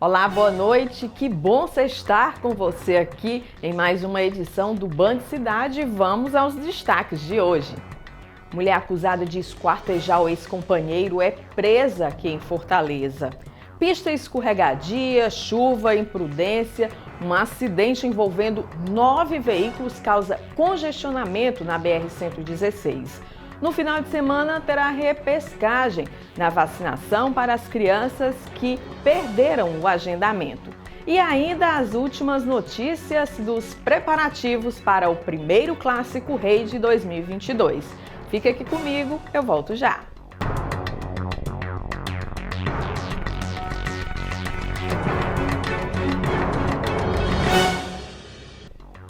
Olá, boa noite. Que bom estar com você aqui em mais uma edição do Band Cidade. Vamos aos destaques de hoje. Mulher acusada de esquartejar o ex-companheiro é presa aqui em Fortaleza. Pista escorregadia, chuva, imprudência, um acidente envolvendo 9 veículos causa congestionamento na BR-116. No final de semana, terá repescagem na vacinação para as crianças que perderam o agendamento. E ainda as últimas notícias dos preparativos para o primeiro Clássico Rei de 2022. Fica aqui comigo, eu volto já.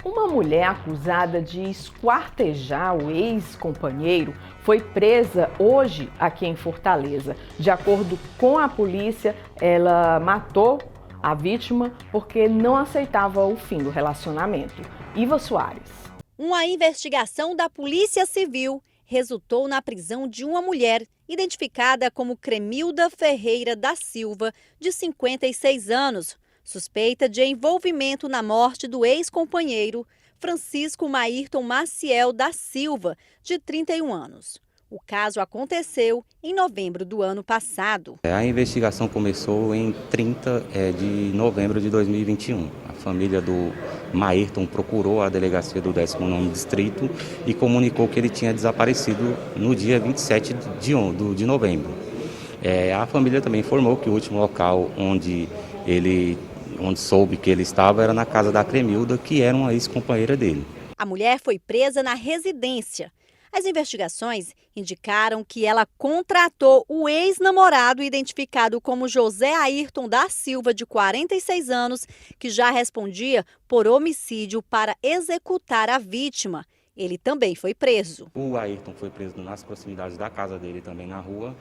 Uma mulher acusada de esquartejar o ex-companheiro foi presa hoje aqui em Fortaleza. De acordo com a polícia, ela matou a vítima porque não aceitava o fim do relacionamento. Iva Soares. Uma investigação da Polícia Civil resultou na prisão de uma mulher identificada como Cremilda Ferreira da Silva, de 56 anos, suspeita de envolvimento na morte do ex-companheiro Francisco Maírton Maciel da Silva, de 31 anos. O caso aconteceu em novembro do ano passado. A investigação começou em 30 de novembro de 2021. A família do Maírton procurou a delegacia do 19º Distrito e comunicou que ele tinha desaparecido no dia 27 de novembro. A família também informou que o último local onde soube que ele estava era na casa da Cremilda, que era uma ex-companheira dele. A mulher foi presa na residência. As investigações indicaram que ela contratou o ex-namorado identificado como José Ayrton da Silva, de 46 anos, que já respondia por homicídio, para executar a vítima. Ele também foi preso. O Ayrton foi preso nas proximidades da casa dele, também na rua,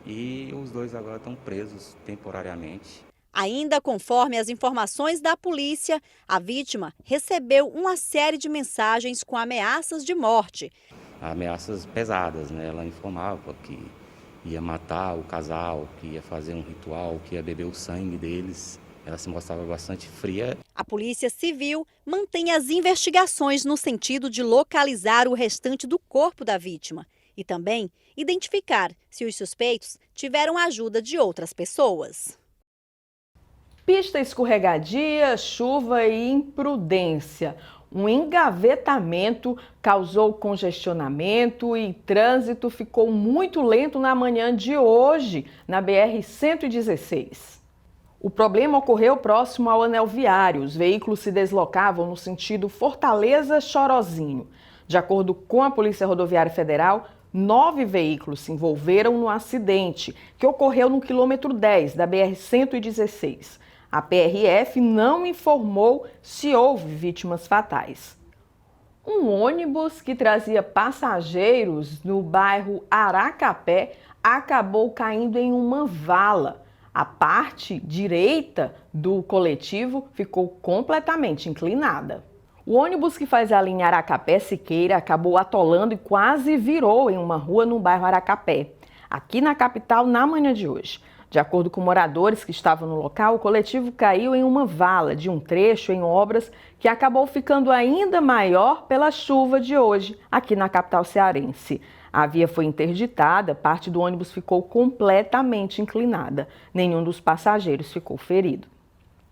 e os dois agora estão presos temporariamente. Ainda conforme as informações da polícia, a vítima recebeu uma série de mensagens com ameaças de morte. Ameaças pesadas, né? Ela informava que ia matar o casal, que ia fazer um ritual, que ia beber o sangue deles. Ela se mostrava bastante fria. A Polícia Civil mantém as investigações no sentido de localizar o restante do corpo da vítima e também identificar se os suspeitos tiveram ajuda de outras pessoas. Pista escorregadia, chuva e imprudência. Um engavetamento causou congestionamento e trânsito ficou muito lento na manhã de hoje, na BR-116. O problema ocorreu próximo ao anel viário. Os veículos se deslocavam no sentido Fortaleza-Chorozinho. De acordo com a Polícia Rodoviária Federal, 9 veículos se envolveram no acidente, que ocorreu no quilômetro 10 da BR-116. A PRF não informou se houve vítimas fatais. Um ônibus que trazia passageiros no bairro Aracapé acabou caindo em uma vala. A parte direita do coletivo ficou completamente inclinada. O ônibus que faz a linha Aracapé-Siqueira acabou atolando e quase virou em uma rua no bairro Aracapé, aqui na capital, na manhã de hoje. De acordo com moradores que estavam no local, o coletivo caiu em uma vala de um trecho em obras que acabou ficando ainda maior pela chuva de hoje, aqui na capital cearense. A via foi interditada, parte do ônibus ficou completamente inclinada. Nenhum dos passageiros ficou ferido.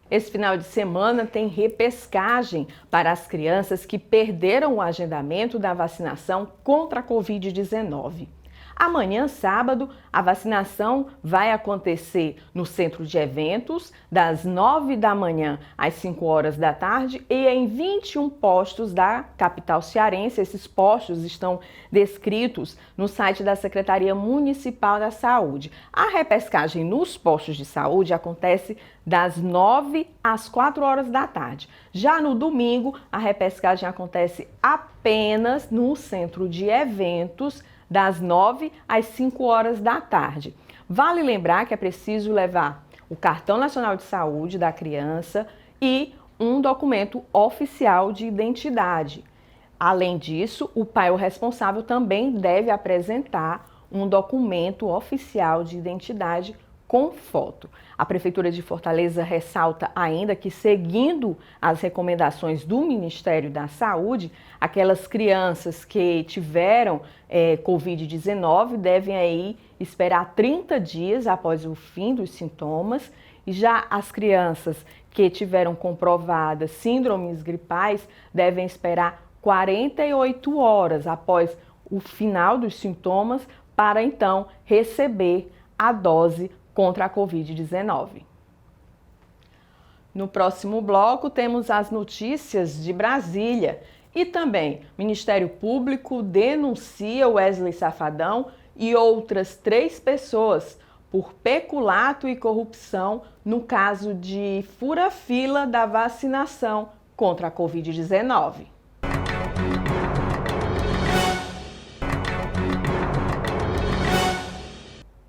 Esse final de semana tem repescagem para as crianças que perderam o agendamento da vacinação contra a Covid-19. Amanhã, sábado, a vacinação vai acontecer no centro de eventos, das 9 da manhã às 5 horas da tarde e em 21 postos da capital cearense. Esses postos estão descritos no site da Secretaria Municipal da Saúde. A repescagem nos postos de saúde acontece das 9 às 4 horas da tarde. Já no domingo, a repescagem acontece apenas no centro de eventos, das 9 às 5 horas da tarde. Vale lembrar que é preciso levar o Cartão Nacional de Saúde da criança e um documento oficial de identidade. Além disso, o pai ou responsável também deve apresentar um documento oficial de identidade com foto. A Prefeitura de Fortaleza ressalta ainda que, seguindo as recomendações do Ministério da Saúde, aquelas crianças que tiveram Covid-19 devem aí esperar 30 dias após o fim dos sintomas, e já as crianças que tiveram comprovadas síndromes gripais devem esperar 48 horas após o final dos sintomas para então receber a dose contra a Covid-19. No próximo bloco temos as notícias de Brasília e também o Ministério Público denuncia Wesley Safadão e outras 3 pessoas por peculato e corrupção no caso de fura-fila da vacinação contra a Covid-19.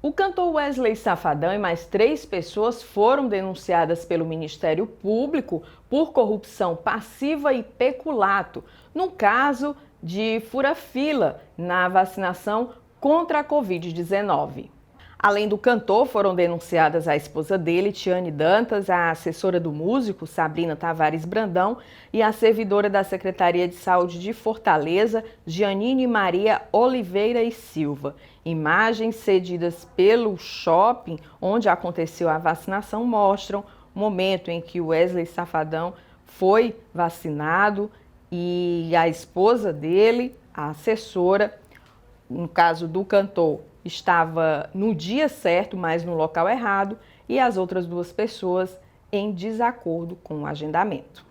O cantor Wesley Safadão e mais 3 pessoas foram denunciadas pelo Ministério Público por corrupção passiva e peculato, no caso de fura-fila na vacinação contra a Covid-19. Além do cantor, foram denunciadas a esposa dele, Tiane Dantas, a assessora do músico, Sabrina Tavares Brandão, e a servidora da Secretaria de Saúde de Fortaleza, Gianine Maria Oliveira e Silva. Imagens cedidas pelo shopping onde aconteceu a vacinação mostram o momento em que Wesley Safadão foi vacinado e a esposa dele, a assessora, no caso do cantor, estava no dia certo, mas no local errado, e as outras 2 pessoas em desacordo com o agendamento.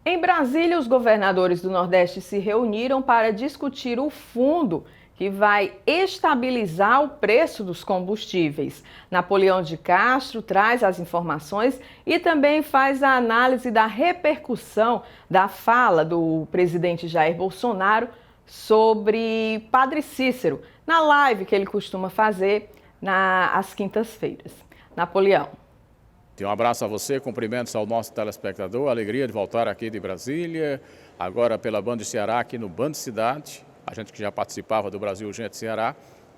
Em Brasília, os governadores do Nordeste se reuniram para discutir o fundo que vai estabilizar o preço dos combustíveis. Napoleão de Castro traz as informações e também faz a análise da repercussão da fala do presidente Jair Bolsonaro sobre Padre Cícero, na live que ele costuma fazer às quintas-feiras. Napoleão. Um abraço a você, cumprimentos ao nosso telespectador, alegria de voltar aqui de Brasília, agora pela Band Ceará, aqui no Band Cidade. A gente que já participava do Brasil Urgente Ceará,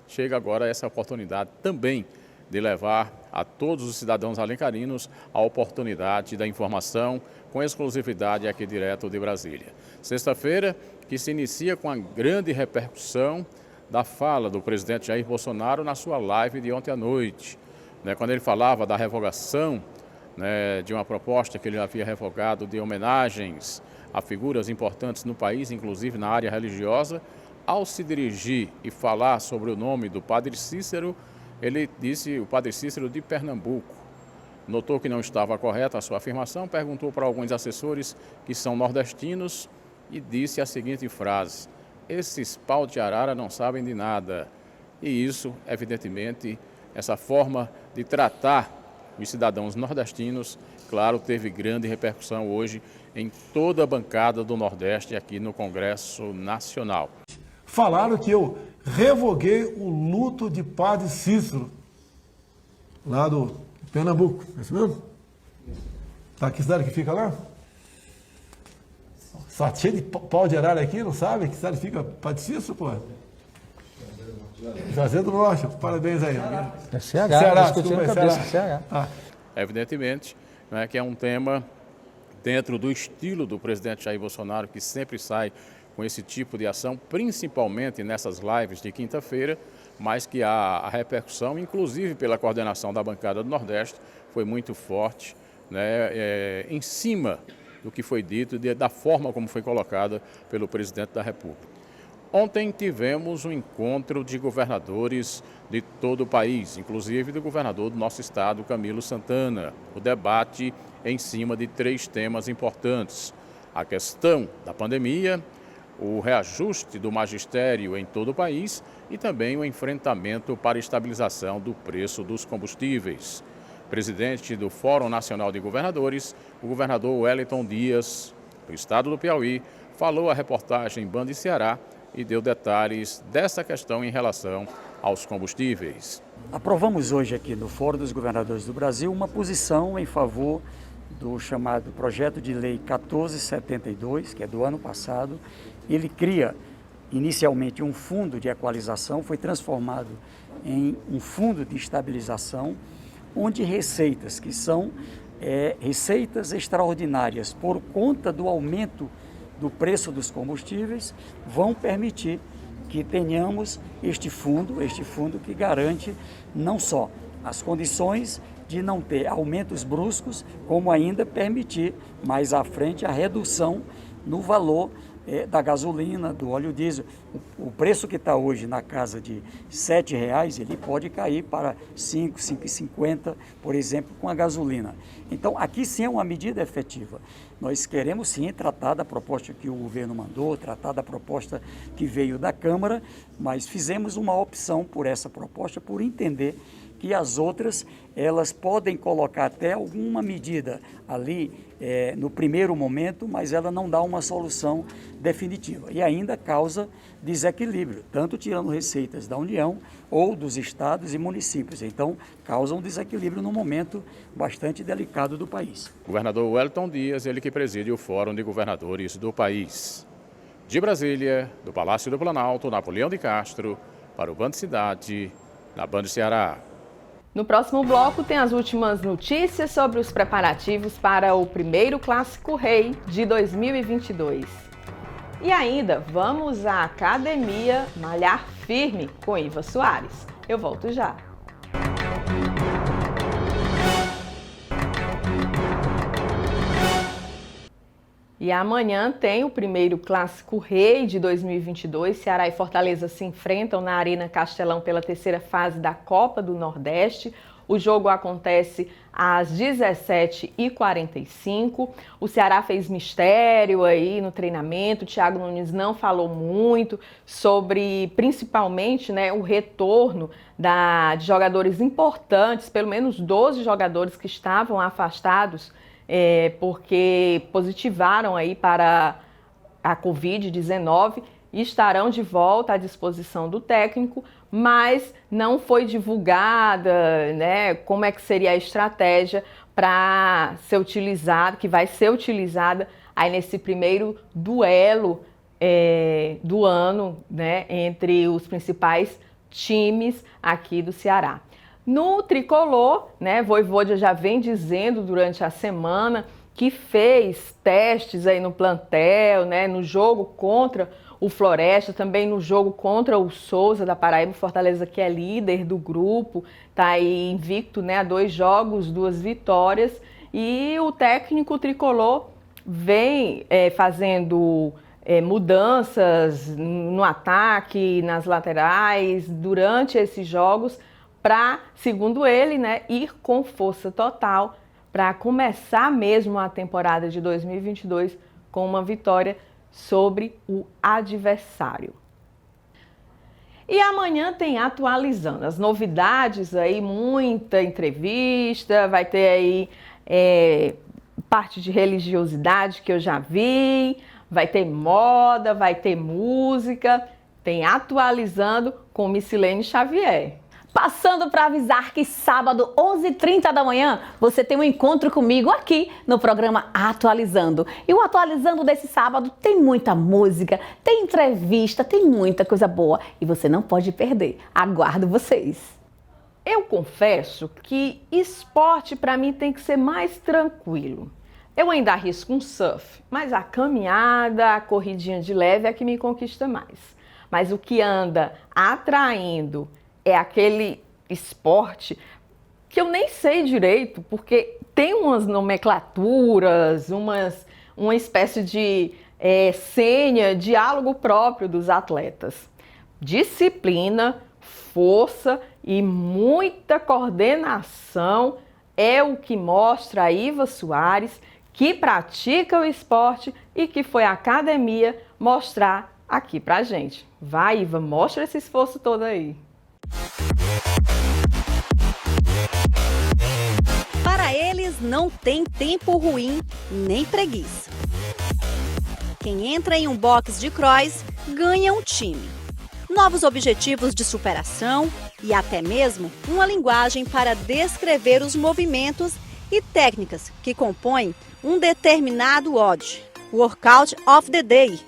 chega agora essa oportunidade também de levar a todos os cidadãos alencarinos a oportunidade da informação com exclusividade aqui direto de Brasília. Sexta-feira, que se inicia com a grande repercussão da fala do presidente Jair Bolsonaro na sua live de ontem à noite, quando ele falava da revogação de uma proposta que ele havia revogado de homenagens a figuras importantes no país, inclusive na área religiosa. Ao se dirigir e falar sobre o nome do Padre Cícero, ele disse o Padre Cícero de Pernambuco. Notou que não estava correta a sua afirmação, perguntou para alguns assessores que são nordestinos e disse a seguinte frase: esses pau de arara não sabem de nada. E isso, evidentemente, essa forma de tratar os cidadãos nordestinos, claro, teve grande repercussão hoje em toda a bancada do Nordeste aqui no Congresso Nacional. Falaram que eu revoguei o luto de Padre Cícero, lá do Pernambuco. É isso mesmo? Tá, que cidade que fica lá? Tá cheio de pau de arara aqui, não sabe? Que cidade fica Padre Cícero, pô? Juazeiro do Norte. Parabéns aí. É Ceará, discutindo cabeça, Ceará. Evidentemente, que é um tema dentro do estilo do presidente Jair Bolsonaro, que sempre sai com esse tipo de ação, principalmente nessas lives de quinta-feira, mas que a repercussão, inclusive pela coordenação da bancada do Nordeste, foi muito forte, em cima do que foi dito, da forma como foi colocada pelo presidente da República. Ontem tivemos um encontro de governadores de todo o país, inclusive do governador do nosso estado, Camilo Santana. O debate em cima de 3 temas importantes: a questão da pandemia, o reajuste do magistério em todo o país e também o enfrentamento para a estabilização do preço dos combustíveis. Presidente do Fórum Nacional de Governadores, o governador Wellington Dias, do estado do Piauí, falou à reportagem Band Ceará e deu detalhes dessa questão em relação aos combustíveis. Aprovamos hoje aqui no Fórum dos Governadores do Brasil uma posição em favor do chamado Projeto de Lei 1472, que é do ano passado. Ele cria inicialmente um fundo de equalização, foi transformado em um fundo de estabilização onde receitas que são receitas extraordinárias por conta do aumento do preço dos combustíveis vão permitir que tenhamos este fundo que garante não só as condições de não ter aumentos bruscos, como ainda permitir mais à frente a redução no valor da gasolina, do óleo diesel. O preço que está hoje na casa de R$ 7,00, ele pode cair para R$ 5, R$ 5,50, por exemplo, com a gasolina. Então, aqui sim é uma medida efetiva. Nós queremos sim tratar da proposta que o governo mandou, tratar da proposta que veio da Câmara, mas fizemos uma opção por essa proposta, por entender que as outras, elas podem colocar até alguma medida ali no primeiro momento, mas ela não dá uma solução definitiva e ainda causa desequilíbrio, tanto tirando receitas da União ou dos estados e municípios. Então, causa um desequilíbrio num momento bastante delicado do país. Governador Wellington Dias, ele que preside o Fórum de Governadores do país. De Brasília, do Palácio do Planalto, Napoleão de Castro, para o Band Cidade, na Band Ceará. No próximo bloco tem as últimas notícias sobre os preparativos para o primeiro Clássico Rei de 2022. E ainda vamos à academia malhar firme com Iva Soares. Eu volto já. E amanhã tem o primeiro Clássico Rei de 2022. Ceará e Fortaleza se enfrentam na Arena Castelão pela terceira fase da Copa do Nordeste. O jogo acontece às 17h45. O Ceará fez mistério aí no treinamento. O Thiago Nunes não falou muito sobre, principalmente, o retorno de jogadores importantes, pelo menos 12 jogadores que estavam afastados porque positivaram aí para a Covid-19 e estarão de volta à disposição do técnico, mas não foi divulgada, como é que seria a estratégia para ser utilizada, que vai ser utilizada aí nesse primeiro duelo do ano, entre os principais times aqui do Ceará. No tricolor, Vojvoda já vem dizendo durante a semana que fez testes aí no plantel, no jogo contra o Floresta, também no jogo contra o Souza da Paraíba. Fortaleza, que é líder do grupo, está aí invicto, a 2 jogos, 2 vitórias. E o técnico tricolor vem fazendo mudanças no ataque, nas laterais, durante esses jogos, para, segundo ele, ir com força total para começar mesmo a temporada de 2022 com uma vitória sobre o adversário. E amanhã tem Atualizando as novidades aí, muita entrevista, vai ter aí parte de religiosidade que eu já vi, vai ter moda, vai ter música, tem Atualizando com Missilene Xavier. Passando para avisar que sábado, 11h30 da manhã, você tem um encontro comigo aqui no programa Atualizando. E o Atualizando desse sábado tem muita música, tem entrevista, tem muita coisa boa e você não pode perder. Aguardo vocês. Eu confesso que esporte para mim tem que ser mais tranquilo. Eu ainda arrisco um surf, mas a caminhada, a corridinha de leve é a que me conquista mais. Mas o que anda atraindo é aquele esporte que eu nem sei direito, porque tem umas nomenclaturas, uma espécie de senha, diálogo próprio dos atletas. Disciplina, força e muita coordenação é o que mostra a Iva Soares, que pratica o esporte e que foi à academia mostrar aqui pra gente. Vai, Iva, mostra esse esforço todo aí. Para eles não tem tempo ruim nem preguiça. Quem entra em um box de cross ganha um time, novos objetivos de superação e até mesmo uma linguagem para descrever os movimentos e técnicas que compõem um determinado WOD, Workout of the Day,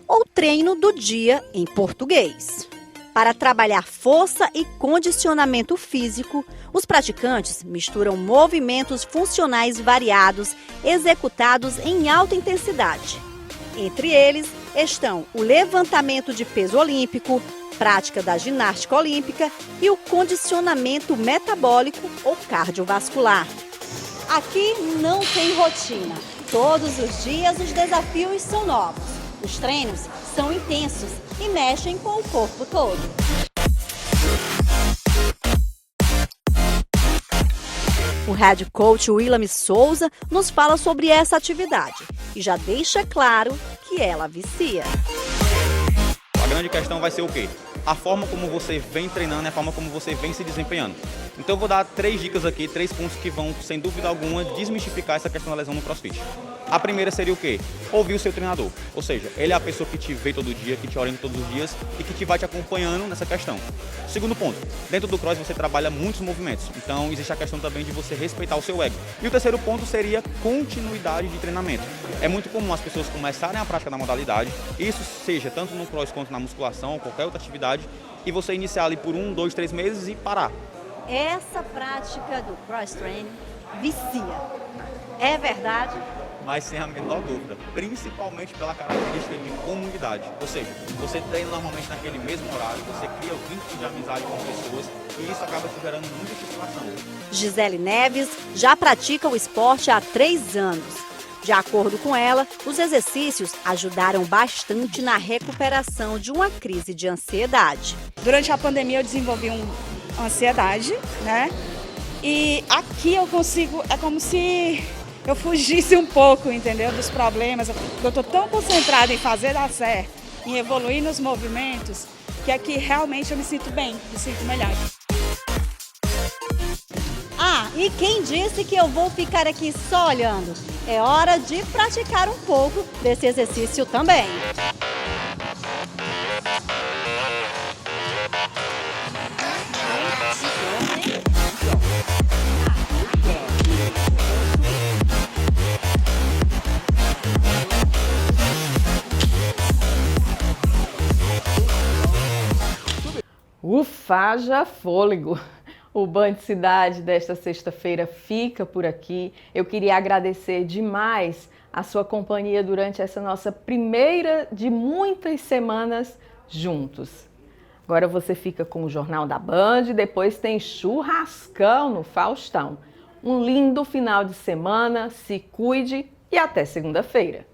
ou treino do dia em português. Para trabalhar força e condicionamento físico, os praticantes misturam movimentos funcionais variados executados em alta intensidade. Entre eles estão o levantamento de peso olímpico, prática da ginástica olímpica e o condicionamento metabólico ou cardiovascular. Aqui não tem rotina. Todos os dias os desafios são novos. Os treinos são intensos e mexem com o corpo todo. O head coach Willam Souza nos fala sobre essa atividade e já deixa claro que ela vicia. A grande questão vai ser o quê? A forma como você vem treinando e a forma como você vem se desempenhando. Então eu vou dar 3 dicas aqui, 3 pontos que vão, sem dúvida alguma, desmistificar essa questão da lesão no CrossFit. A primeira seria o quê? Ouvir o seu treinador. Ou seja, ele é a pessoa que te vê todo dia, que te orienta todos os dias e que vai te acompanhando nessa questão. Segundo ponto, dentro do cross você trabalha muitos movimentos, então existe a questão também de você respeitar o seu ego. E o terceiro ponto seria continuidade de treinamento. É muito comum as pessoas começarem a prática da modalidade, isso seja tanto no cross quanto na musculação ou qualquer outra atividade, e você iniciar ali por 1, 2, 3 meses e parar. Essa prática do cross-training vicia. É verdade? Mas sem a menor dúvida, principalmente pela característica de comunidade. Ou seja, você treina normalmente naquele mesmo horário, você cria o vínculo de amizade com pessoas e isso acaba te gerando muita estimulação. Gisele Neves já pratica o esporte há 3 anos. De acordo com ela, os exercícios ajudaram bastante na recuperação de uma crise de ansiedade. Durante a pandemia eu desenvolvi uma ansiedade, né? E aqui eu consigo, é como se eu fugisse um pouco, entendeu? Dos problemas. Eu estou tão concentrada em fazer dar certo, em evoluir nos movimentos, que aqui realmente eu me sinto bem, me sinto melhor. Ah, e quem disse que eu vou ficar aqui só olhando? É hora de praticar um pouco desse exercício também. Ufa, haja fôlego! O Band Cidade desta sexta-feira fica por aqui. Eu queria agradecer demais a sua companhia durante essa nossa primeira de muitas semanas juntos. Agora você fica com o Jornal da Band, depois tem churrascão no Faustão. Um lindo final de semana, se cuide e até segunda-feira.